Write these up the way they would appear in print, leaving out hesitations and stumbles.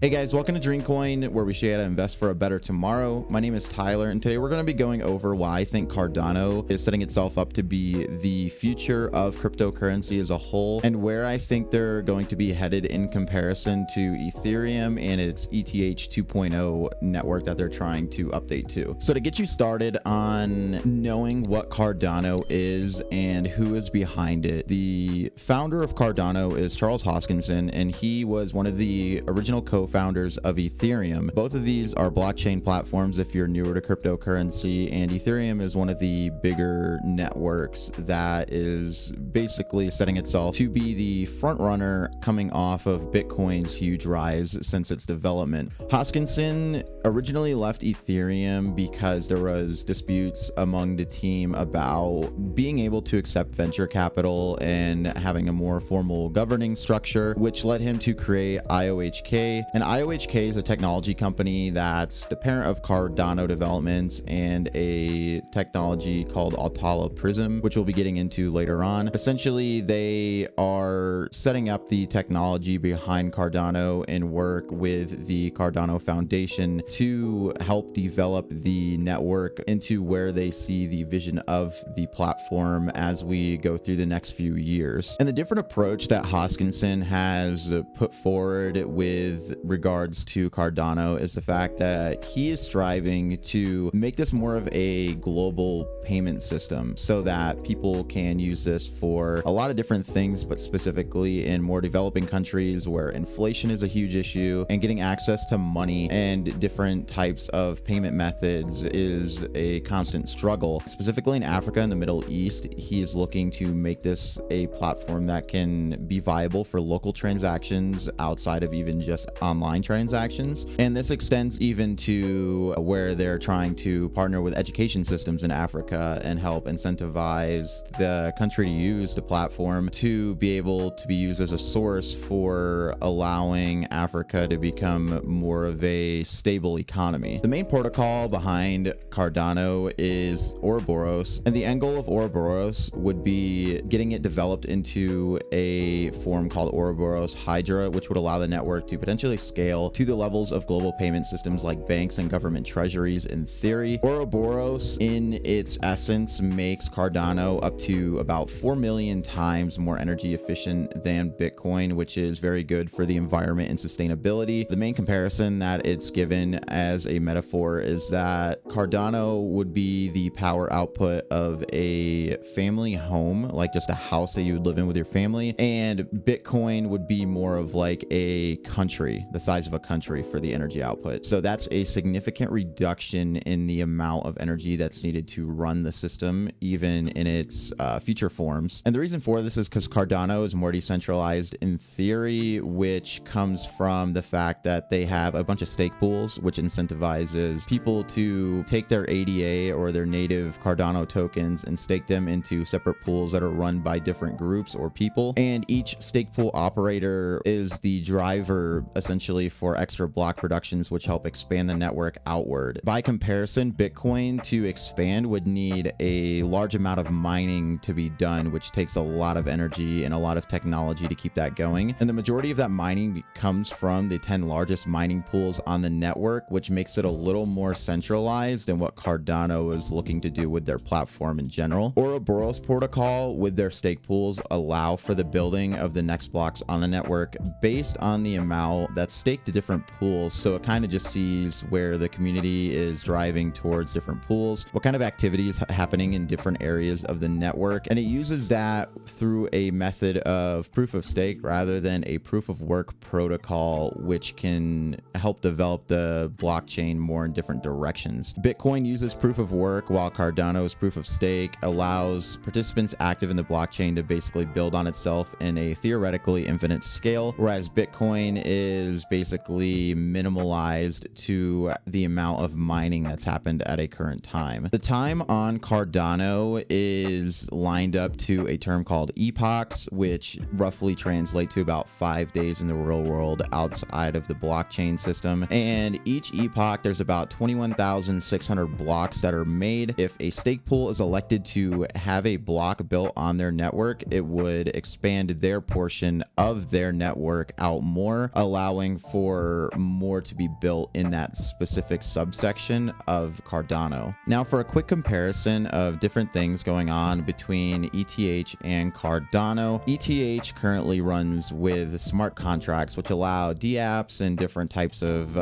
Hey guys, welcome to DreamCoin, where we show you how to invest for a better tomorrow. My name is Tyler, and today we're going to be going over why I think Cardano is setting itself up to be the future of cryptocurrency as a whole, and where I think they're going to be headed in comparison to Ethereum and its ETH 2.0 network that they're trying to update to. So to get you started on knowing what Cardano is and who is behind it, the founder of Cardano is Charles Hoskinson, and he was one of the original co-founders of Ethereum. Both of these are blockchain platforms if you're newer to cryptocurrency, and Ethereum is one of the bigger networks that is basically setting itself to be the front runner coming off of Bitcoin's huge rise since its development. Hoskinson originally left Ethereum because there was disputes among the team about being able to accept venture capital and having a more formal governing structure, which led him to create IOHK. And IOHK is a technology company that's the parent of Cardano Developments and a technology called Altala Prism, which we'll be getting into later on. Essentially, they are setting up the technology behind Cardano and work with the Cardano Foundation to help develop the network into where they see the vision of the platform as we go through the next few years. And the different approach that Hoskinson has put forward with regards to Cardano is the fact that he is striving to make this more of a global payment system so that people can use this for a lot of different things, but specifically in more developing countries where inflation is a huge issue and getting access to money and different types of payment methods is a constant struggle. Specifically in Africa and the Middle East, he is looking to make this a platform that can be viable for local transactions outside of even just online transactions. And this extends even to where they're trying to partner with education systems in Africa and help incentivize the country to use the platform to be able to be used as a source for allowing Africa to become more of a stable economy. The main protocol behind Cardano is Ouroboros, and the end goal of Ouroboros would be getting it developed into a form called Ouroboros Hydra, which would allow the network to potentially scale to the levels of global payment systems like banks and government treasuries in theory. Ouroboros, in its essence, makes Cardano up to about 4 million times more energy efficient than Bitcoin, which is very good for the environment and sustainability. The main comparison that it's given as a metaphor is that Cardano would be the power output of a family home, like just a house that you would live in with your family, and Bitcoin would be more of like a country, the size of a country for the energy output. So that's a significant reduction in the amount of energy that's needed to run the system, even in its future forms. And the reason for this is because Cardano is more decentralized in theory, which comes from the fact that they have a bunch of stake pools, which incentivizes people to take their ADA or their native Cardano tokens and stake them into separate pools that are run by different groups or people. And each stake pool operator is the driver essentially for extra block productions, which help expand the network outward. By comparison, Bitcoin to expand would need a large amount of mining to be done, which takes a lot of energy and a lot of technology to keep that going. And the majority of that mining comes from the 10 largest mining pools on the network, which makes it a little more centralized than what Cardano is looking to do with their platform in general. Ouroboros Protocol with their stake pools allow for the building of the next blocks on the network based on the amount that's staked to different pools. So it kind of just sees where the community is driving towards different pools, what kind of activity is happening in different areas of the network. And it uses that through a method of proof of stake rather than a proof of work protocol, which can help develop the blockchain more in different directions. Bitcoin uses proof of work, while Cardano's proof of stake allows participants active in the blockchain to basically build on itself in a theoretically infinite scale, whereas Bitcoin is basically minimalized to the amount of mining that's happened at a current time. The time on Cardano is lined up to a term called epochs, which roughly translate to about 5 days in the real world outside of the blockchain system. And each epoch, there's about 21,600 blocks that are made. If a stake pool is elected to have a block built on their network, it would expand their portion of their network out more, allowing pushing for more to be built in that specific subsection of Cardano. Now, for a quick comparison of different things going on between ETH and Cardano, ETH currently runs with smart contracts, which allow dApps and different types of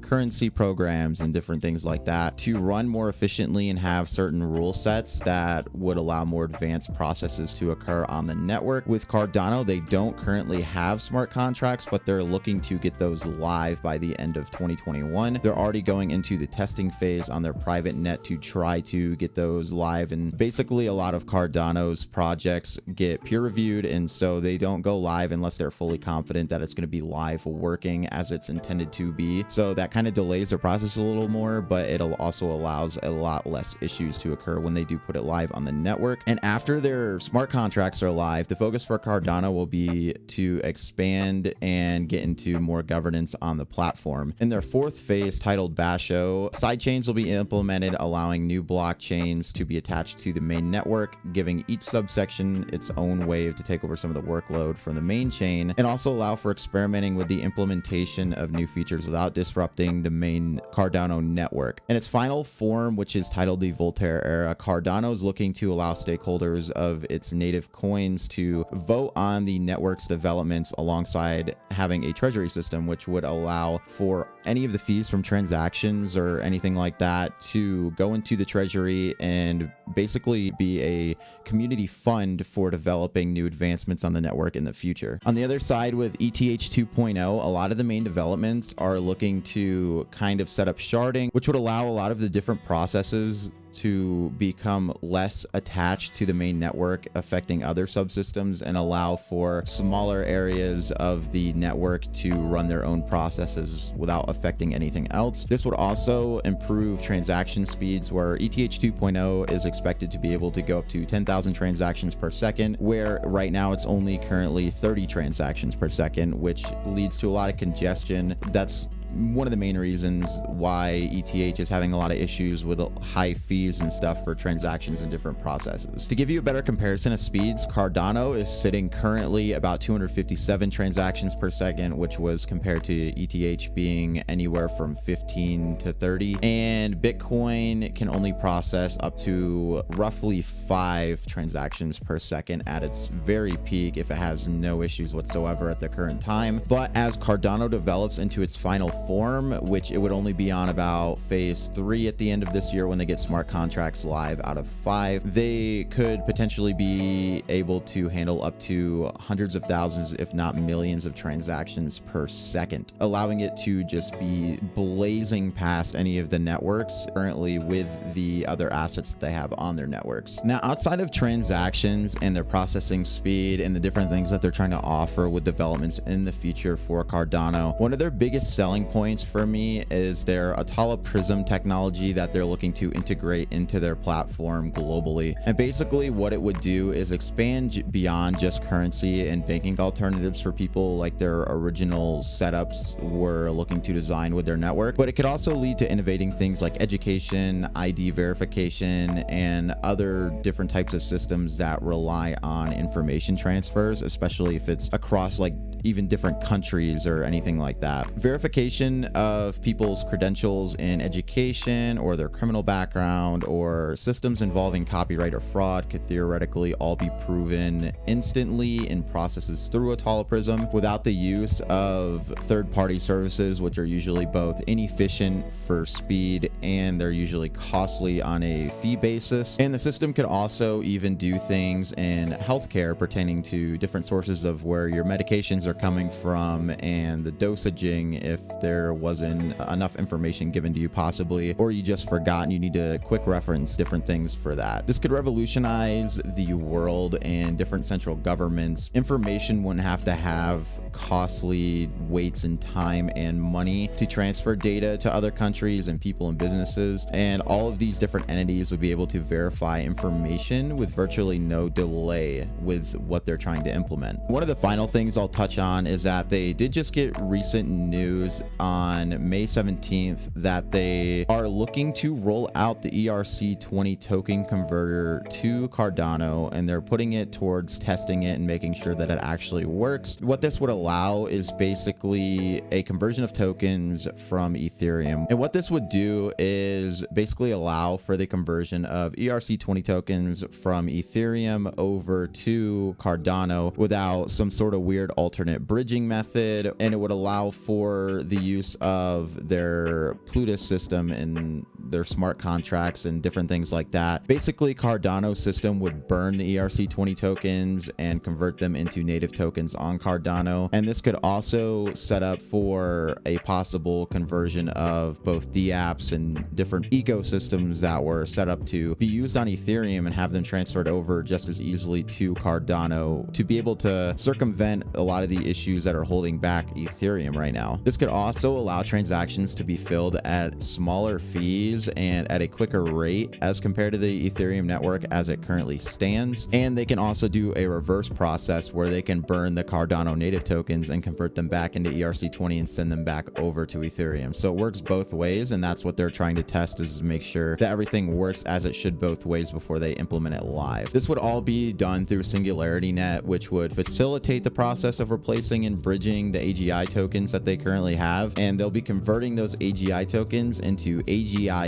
currency programs and different things like that to run more efficiently and have certain rule sets that would allow more advanced processes to occur on the network. With Cardano, they don't currently have smart contracts, but they're looking to get those live by the end of 2021. They're already going into the testing phase on their private net to try to get those live, and basically a lot of Cardano's projects get peer reviewed, and so they don't go live unless they're fully confident that it's going to be live working as it's intended to be. So that kind of delays the process a little more, but it also allows a lot less issues to occur when they do put it live on the network. And after their smart contracts are live, the focus for Cardano will be to expand and get into more governance on the platform. In their fourth phase, titled Basho, sidechains will be implemented, allowing new blockchains to be attached to the main network, giving each subsection its own wave to take over some of the workload from the main chain, and also allow for experimenting with the implementation of new features without disrupting the main Cardano network. In its final form, which is titled the Voltaire Era, Cardano is looking to allow stakeholders of its native coins to vote on the network's developments alongside having a treasury system, which would allow for any of the fees from transactions or anything like that to go into the treasury and basically be a community fund for developing new advancements on the network in the future. On the other side, with ETH 2.0, a lot of the main developments are looking to kind of set up sharding, which would allow a lot of the different processes to become less attached to the main network, affecting other subsystems, and allow for smaller areas of the network to run their own processes without affecting anything else. This would also improve transaction speeds, where ETH 2.0 is expected to be able to go up to 10,000 transactions per second, where right now it's only currently 30 transactions per second, which leads to a lot of congestion. That's one of the main reasons why ETH is having a lot of issues with high fees and stuff for transactions and different processes. To give you a better comparison of speeds, Cardano is sitting currently about 257 transactions per second, which was compared to ETH being anywhere from 15 to 30. And Bitcoin can only process up to roughly 5 transactions per second at its very peak if it has no issues whatsoever at the current time. But as Cardano develops into its final form, which it would only be on about phase 3 at the end of this year when they get smart contracts live out of 5, they could potentially be able to handle up to hundreds of thousands, if not millions, of transactions per second, allowing it to just be blazing past any of the networks currently with the other assets that they have on their networks. Now, outside of transactions and their processing speed and the different things that they're trying to offer with developments in the future for Cardano, one of their biggest selling points for me is their Atala Prism technology that they're looking to integrate into their platform globally. And basically what it would do is expand beyond just currency and banking alternatives for people like their original setups were looking to design with their network, but it could also lead to innovating things like education, ID verification, and other different types of systems that rely on information transfers, especially if it's across like even different countries or anything like that. Verification of people's credentials in education or their criminal background or systems involving copyright or fraud could theoretically all be proven instantly in processes through Atala Prism without the use of third-party services, which are usually both inefficient for speed and they're usually costly on a fee basis. And the system could also even do things in healthcare pertaining to different sources of where your medications are coming from and the dosaging if there wasn't enough information given to you possibly, or you just forgot and you need to quick reference different things for that. This could revolutionize the world and different central governments. Information wouldn't have to have costly waits and time and money to transfer data to other countries and people and businesses, and all of these different entities would be able to verify information with virtually no delay with what they're trying to implement. One of the final things I'll touch touch on is that they did just get recent news on May 17th that they are looking to roll out the ERC20 token converter to Cardano, and they're putting it towards testing it and making sure that it actually works. What this would allow is basically a conversion of tokens from Ethereum. And what this would do is basically allow for the conversion of ERC20 tokens from Ethereum over to Cardano without some sort of weird alternate bridging method. And it would allow for the use of their Plutus system and their smart contracts and different things like that. Basically, Cardano's system would burn the ERC20 tokens and convert them into native tokens on Cardano. And this could also set up for a possible conversion of both dApps and different ecosystems that were set up to be used on Ethereum and have them transferred over just as easily to Cardano to be able to circumvent a lot of the issues that are holding back Ethereum right now. This could also allow transactions to be filled at smaller fees and at a quicker rate as compared to the Ethereum network as it currently stands. And they can also do a reverse process where they can burn the Cardano native tokens and convert them back into ERC20 and send them back over to Ethereum. So it works both ways, and that's what they're trying to test, is make sure that everything works as it should both ways before they implement it live. This would all be done through SingularityNet, which would facilitate the process of replacing and bridging the AGI tokens that they currently have, and they'll be converting those AGI tokens into AGIX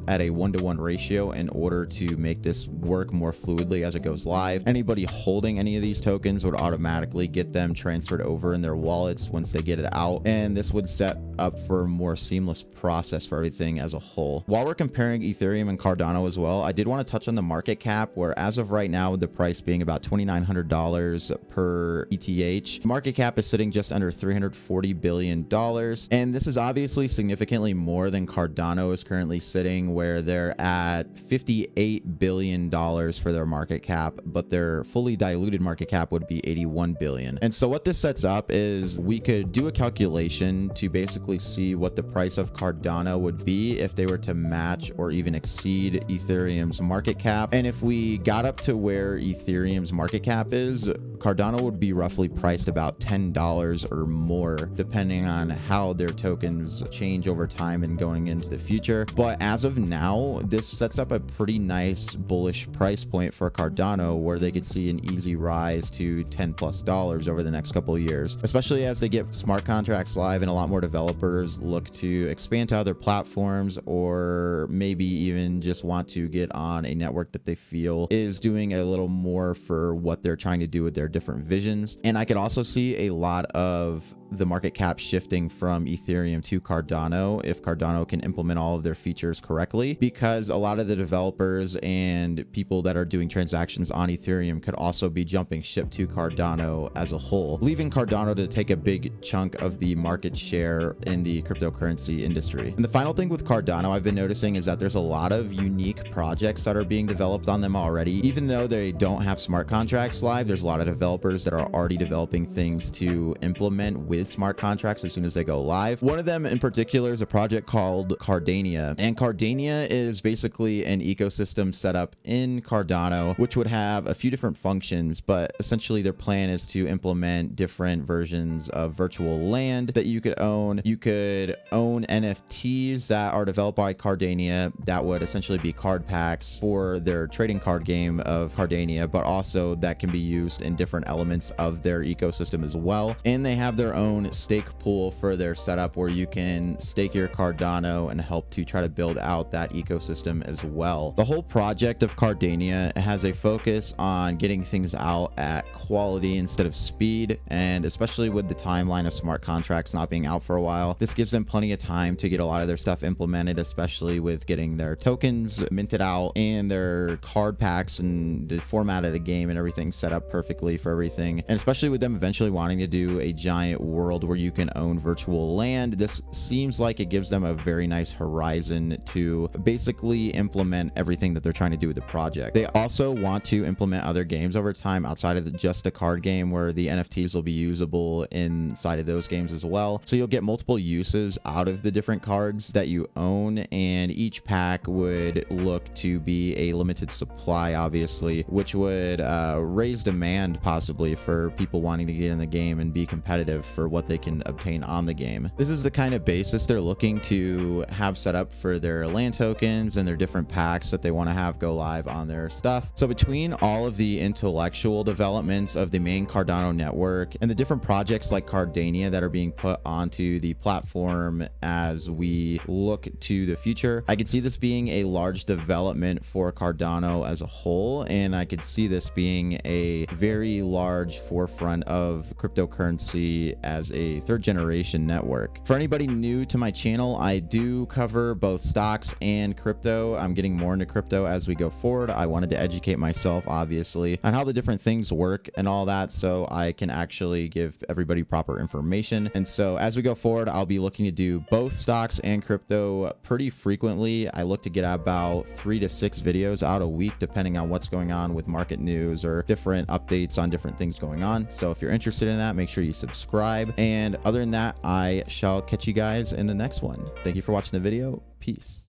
at a 1-to-1 ratio in order to make this work more fluidly as it goes live. Anybody holding any of these tokens would automatically get them transferred over in their wallets once they get it out, and this would set up for a more seamless process for everything as a whole. While we're comparing Ethereum and Cardano as well, I did want to touch on the market cap, where as of right now, with the price being about $2,900 per ETH, market cap is sitting just under $340 billion. And this is obviously significantly more than Cardano is currently sitting, where they're at $58 billion for their market cap, but their fully diluted market cap would be $81 billion. And so what this sets up is we could do a calculation to basically see what the price of Cardano would be if they were to match or even exceed Ethereum's market cap. And if we got up to where Ethereum's market cap is, Cardano would be roughly priced about $10 or more, depending on how their tokens change over time and going into the future. But as of now, this sets up a pretty nice bullish price point for Cardano, where they could see an easy rise to $10+ over the next couple of years, especially as they get smart contracts live and a lot more developers look to expand to other platforms, or maybe even just want to get on a network that they feel is doing a little more for what they're trying to do with their different visions. And I could also see a lot of the market cap shifting from Ethereum to Cardano if Cardano can implement all of their features correctly, because a lot of the developers and people that are doing transactions on Ethereum could also be jumping ship to Cardano as a whole, leaving Cardano to take a big chunk of the market share in the cryptocurrency industry. And the final thing with Cardano I've been noticing is that there's a lot of unique projects that are being developed on them already. Even though they don't have smart contracts live, there's a lot of developers that are already developing things to implement with smart contracts as soon as they go live. One of them in particular is a project called Cardania, and Cardania is basically an ecosystem set up in Cardano, which would have a few different functions, but essentially their plan is to implement different versions of virtual land that you could own. You could own NFTs that are developed by Cardania that would essentially be card packs for their trading card game of Cardania, but also that can be used in different elements of their ecosystem as well. And they have their own stake pool for their setup, where you can stake your Cardano and help to try to build out that ecosystem as well. The whole project of Cardania has a focus on getting things out at quality instead of speed, and especially with the timeline of smart contracts not being out for a while, this gives them plenty of time to get a lot of their stuff implemented, especially with getting their tokens minted out and their card packs and the format of the game and everything set up perfectly for everything. And especially with them eventually wanting to do a giant world where you can own virtual land. This seems like it gives them a very nice horizon to basically implement everything that they're trying to do with the project. They also want to implement other games over time outside of just the card game, where the NFTs will be usable inside of those games as well. So you'll get multiple uses out of the different cards that you own, and each pack would look to be a limited supply, obviously, which would raise demand possibly for people wanting to get in the game and be competitive for what they can obtain on the game. This is the kind of basis they're looking to have set up for their land tokens and their different packs that they want to have go live on their stuff. So between all of the intellectual developments of the main Cardano network and the different projects like Cardania that are being put onto the platform as we look to the future, I could see this being a large development for Cardano as a whole, and I could see this being a very large forefront of cryptocurrency as a third generation network. For anybody new to my channel, I do cover both stocks and crypto. I'm getting more into crypto as we go forward. I wanted to educate myself, obviously, on how the different things work and all that, so I can actually give everybody proper information. And so as we go forward, I'll be looking to do both stocks and crypto pretty frequently. I look to get about 3 to 6 videos out a week, depending on what's going on with market news or different updates on different things going on. So if you're interested in that, make sure you subscribe. And other than that, I shall catch you guys in the next one. Thank you for watching the video. Peace.